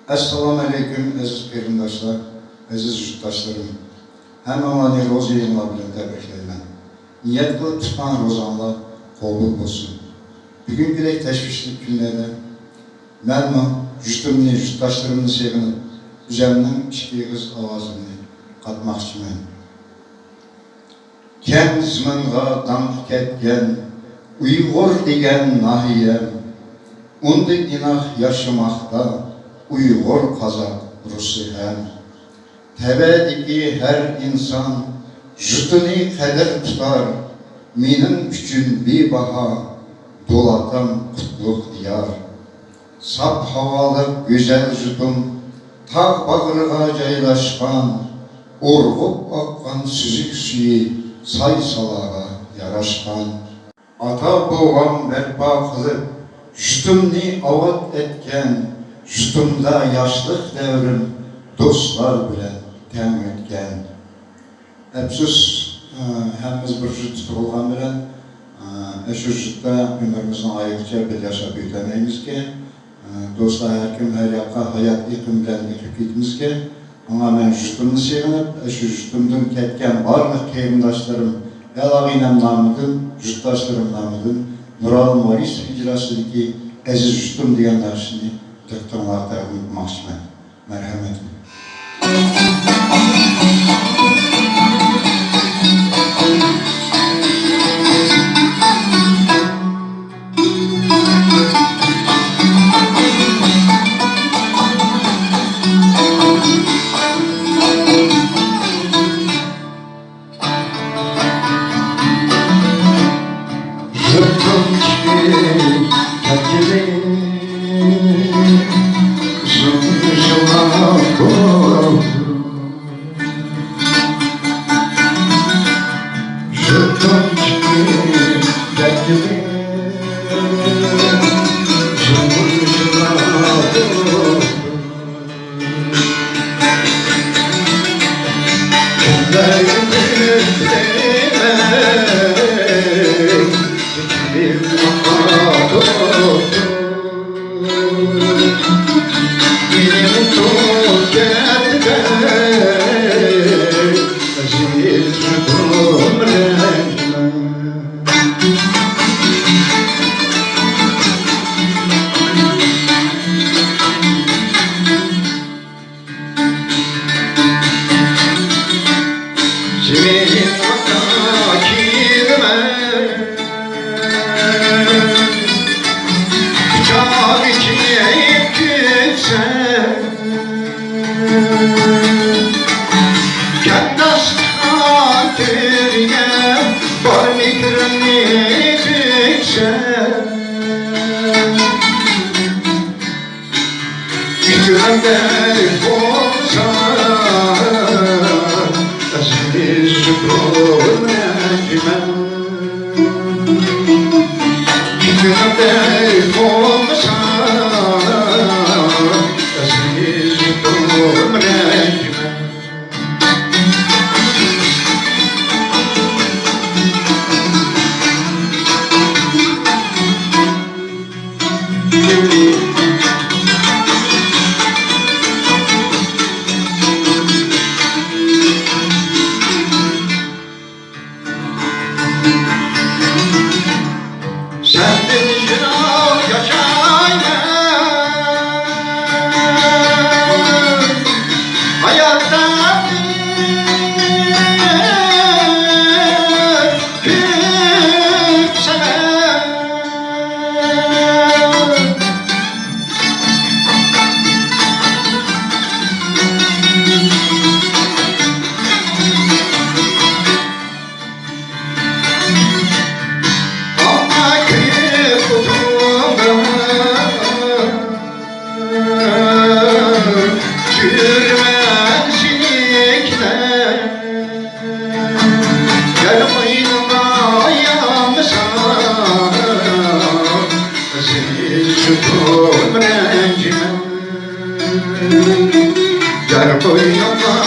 Assalamu aleyküm aziz qeyrindaşlar, aziz yurttaşlarım. Həmmamani roza yığına bilen təbrikləyəm. Niyyət qılıb tutan rozanlar qəbul olsun. Bugünküdək təşvişli günlərdə mənim yurtumni, yurttaşlarımni sevinib, üzərindən iki qız avazını qatmaqçıyım. Kəm zımınğa danq ketken, Uyğur degen nahiyem, Undi inaq yaşamaqda, Uyğur, Qazaq, Rusi hem. Təbədiki her insan Jutuni qədir tutar, Menin üçün bir baha Dolatan qutluq diyar. Sap havalı güzel jutum Tağ bağrığa caylaşqan, Orğub aqqan süzük suyu Say salağa yaraşqan. Ata boğam bərpa qılıb Jutumni avat etken, Jutumda yaşlıq devrim dostlar bilen təm etken. Əfsus, həmiz bir jüt tutulğan bilen, şu jütdə ömrümüzün ayıqca bir yaşap ötəməyimiz ki, dostlar her kim her yakka hayat iqim bilen iqib gitmiz ki, ona mən jütümni sevinib, şu jütümdün ketken barlıq qeyrindaşlarım, Əlağinem namıdın, jüttaşlarım namıdın, Nuralım Varis icrasıdaki əziz jütüm diyenler şimdi Döktürünlarda unutmaqçımən. Merhamet. Got a